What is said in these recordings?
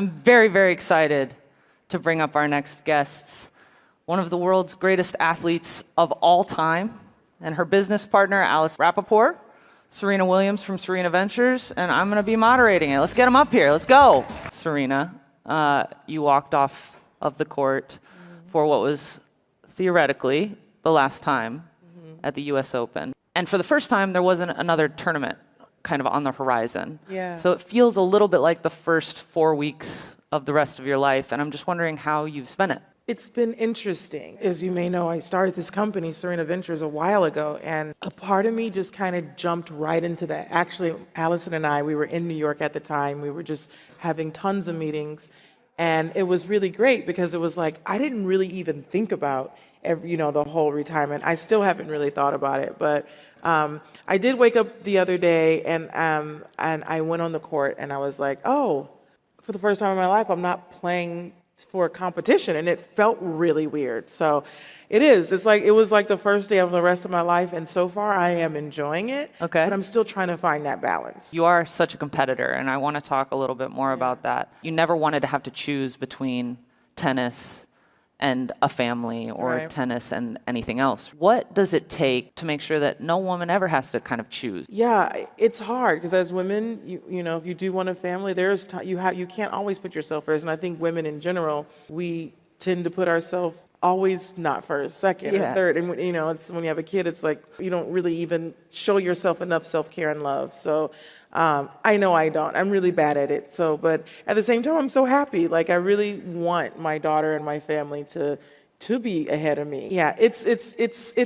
I'm very, very excited to bring up our next guests, one of the world's greatest athletes of all time, and her business partner, Allison Rapaport, Serena Williams from Serena Ventures, and I'm going to be moderating it. Let's get them up here. Let's go. Serena, you walked off of the court for what was theoretically the last time at the US Open. And for the first time, there wasn't another tournament kind of on the horizon. Yeah. So it feels a little bit like the first 4 weeks of the rest of your life, and I'm just wondering how you've spent it. It's been interesting. As you may know, I started this company, Serena Ventures, a while ago, and a part of me just kind of jumped right into that. Actually, Allison and I, we were in New York at the time. We were just having tons of meetings, and it was really great because it was like, I didn't really even think about the whole retirement. I still haven't really thought about it, but I did wake up the other day and I went on the court and I was like, oh, for the first time in my life, I'm not playing for a competition, and it felt really weird. So it is. It was like the first day of the rest of my life, and so far I am enjoying it. Okay. But I'm still trying to find that balance. You are such a competitor, and I want to talk a little bit more about that. You never wanted to have to choose between tennis and a family or Right. tennis and anything else. What does it take to make sure that no woman ever has to kind of choose? Yeah, it's hard because as women, if you do want a family, you can't always put yourself first, and I think women in general, we tend to put ourselves always not first, second, Yeah. or third, and it's when you have a kid, it's like you don't really even show yourself enough self-care and love. So I know I don't. I'm really bad at it. So, but at the same time, I'm so happy. Like I really want my daughter and my family to be ahead of me. Yeah, it's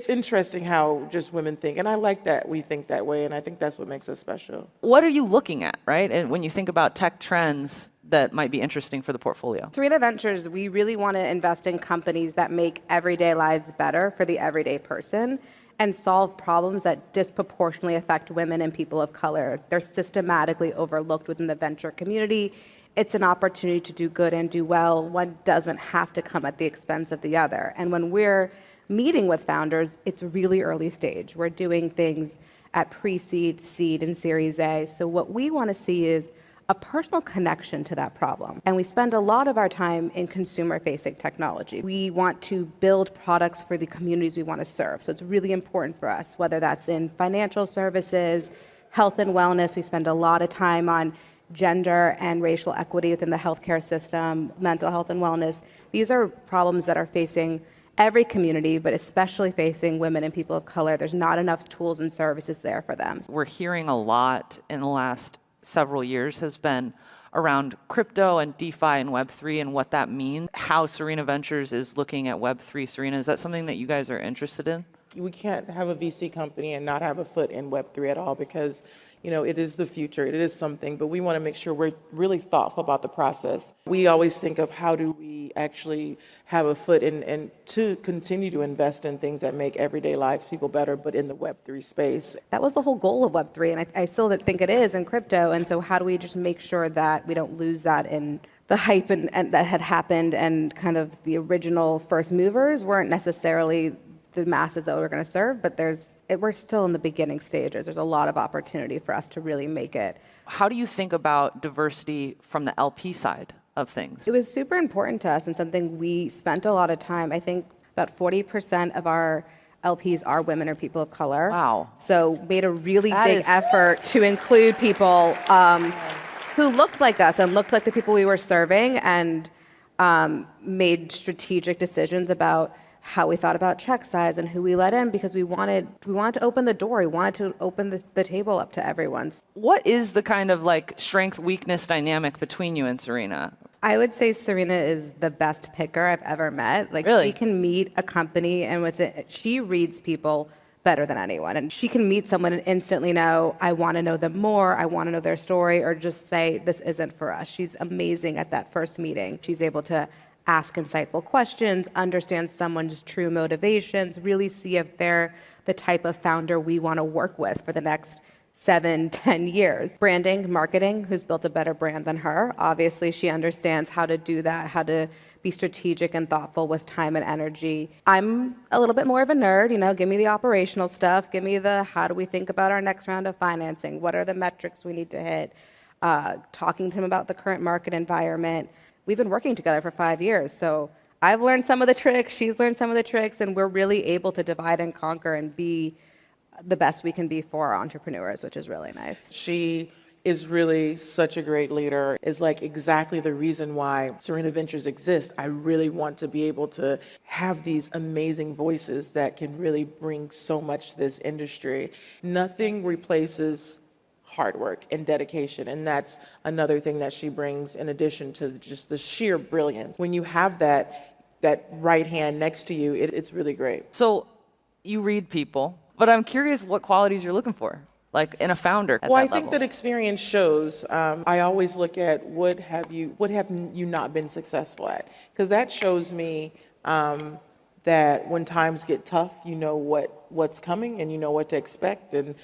interesting how just women think, and I like that we think that way, and I think that's what makes us special. What are you looking at, right? And when you think about tech trends that might be interesting for the portfolio? Serena Ventures, we really want to invest in companies that make everyday lives better for the everyday person and solve problems that disproportionately affect women and people of color. They're systematically overlooked within the venture community. It's an opportunity to do good and do well. One doesn't have to come at the expense of the other. And when we're meeting with founders, it's really early stage. We're doing things at pre-seed, seed, and Series A. So what we want to see is a personal connection to that problem. And we spend a lot of our time in consumer-facing technology. We want to build products for the communities we want to serve. So it's really important for us, whether that's in financial services, health and wellness. We spend a lot of time on gender and racial equity within the healthcare system, mental health and wellness. These are problems that are facing every community, but especially facing women and people of color. There's not enough tools and services there for them. We're hearing a lot in the last several years has been around crypto and DeFi and Web3 and what that means. How Serena Ventures is looking at Web3. Serena, is that something that you guys are interested in? We can't have a VC company and not have a foot in Web3 at all because, it is the future. It is something, but we want to make sure we're really thoughtful about the process. We always think of how do we actually have a foot in and to continue to invest in things that make everyday lives people better, but in the Web3 space. That was the whole goal of Web3, and I still think it is in crypto. And so how do we just make sure that we don't lose that in the hype and that had happened, and kind of the original first movers weren't necessarily the masses that we're going to serve, but we're still in the beginning stages. There's a lot of opportunity for us to really make it. How do you think about diversity from the LP side of things? It was super important to us and something we spent a lot of time. I think about 40% of our LPs are women or people of color. Wow. So made a really big effort to include people who looked like us and looked like the people we were serving, and made strategic decisions about how we thought about check size and who we let in, because we wanted to open the door. We wanted to open the table up to everyone. What is the kind of like strength-weakness dynamic between you and Serena? I would say Serena is the best picker I've ever met. Like, really? She can meet a company, and with it, she reads people better than anyone. And she can meet someone and instantly know, I want to know them more, I want to know their story, or just say, this isn't for us. She's amazing at that first meeting. She's able to ask insightful questions, understand someone's true motivations, really see if they're the type of founder we want to work with for the next 7-10 years. Branding, marketing, who's built a better brand than her? Obviously, she understands how to do that, how to be strategic and thoughtful with time and energy. I'm a little bit more of a nerd, give me the operational stuff, give me the how do we think about our next round of financing, what are the metrics we need to hit. talking to him about the current market environment. We've been working together for 5 years, so I've learned some of the tricks, she's learned some of the tricks, and we're really able to divide and conquer and be the best we can be for our entrepreneurs, which is really nice. She is really such a great leader, is like exactly the reason why Serena Ventures exists. I really want to be able to have these amazing voices that can really bring so much to this industry. Nothing replaces hard work and dedication, and that's another thing that she brings in addition to just the sheer brilliance. When you have that right hand next to you, it's really great. So you read people, but I'm curious what qualities you're looking for, like in a founder at Well, that I think level. that experience shows. I always look at what have you not been successful at, because that shows me that when times get tough, you know what's coming and you know what to expect. And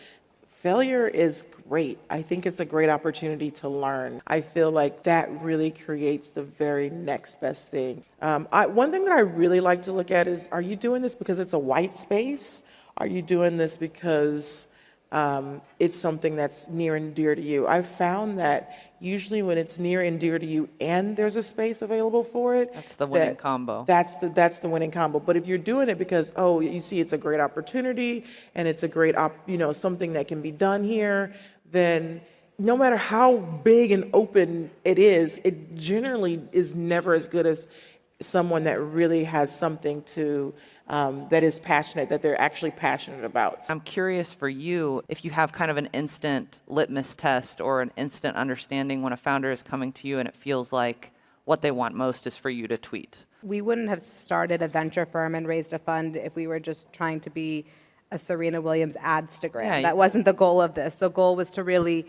failure is great. I think it's a great opportunity to learn. I feel like that really creates the very next best thing. One thing that I really like to look at is, are you doing this because it's a white space? Are you doing this because it's something that's near and dear to you? I've found that usually when it's near and dear to you and there's a space available for it, That's the winning combo. That's the winning combo. But if you're doing it because, oh, you see it's a great opportunity and it's a great something that can be done here, then no matter how big and open it is, it generally is never as good as someone that really has something to that is passionate, that they're actually passionate about. I'm curious for you if you have kind of an instant litmus test or an instant understanding when a founder is coming to you and it feels like what they want most is for you to tweet. We wouldn't have started a venture firm and raised a fund if we were just trying to be a Serena Williams Adstagram. Yeah. That wasn't the goal of this. The goal was to really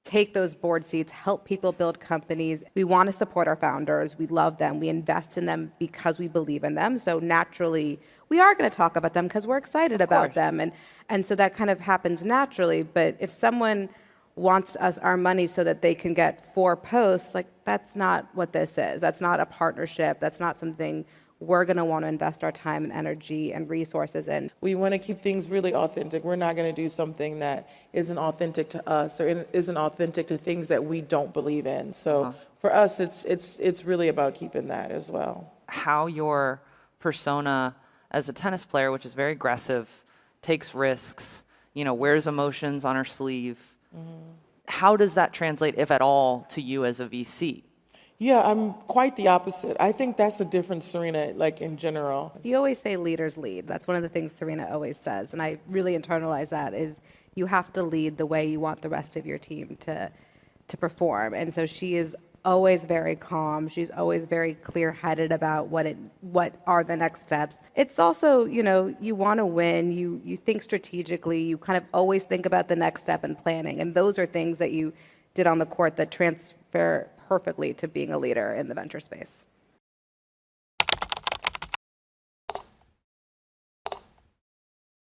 take those board seats, help people build companies. We want to support our founders. We love them. We invest in them because we believe in them. So naturally, we are going to talk about them because we're excited about them. And so that kind of happens naturally. But if someone wants our money so that they can get 4 posts, like that's not what this is. That's not a partnership. That's not something we're going to want to invest our time and energy and resources in. We want to keep things really authentic. We're not going to do something that isn't authentic to us or isn't authentic to things that we don't believe in. So for us, it's really about keeping that as well. How your persona as a tennis player, which is very aggressive, takes risks, wears emotions on her sleeve. How does that translate, if at all, to you as a VC? Yeah, I'm quite the opposite. I think that's a different Serena, like in general. You always say leaders lead. That's one of the things Serena always says, and I really internalize that, is you have to lead the way you want the rest of your team to perform. And so she is always very calm. She's always very clear-headed about what are the next steps. It's also, you want to win. You think strategically. You kind of always think about the next step and planning. And those are things that you did on the court that transfer perfectly to being a leader in the venture space.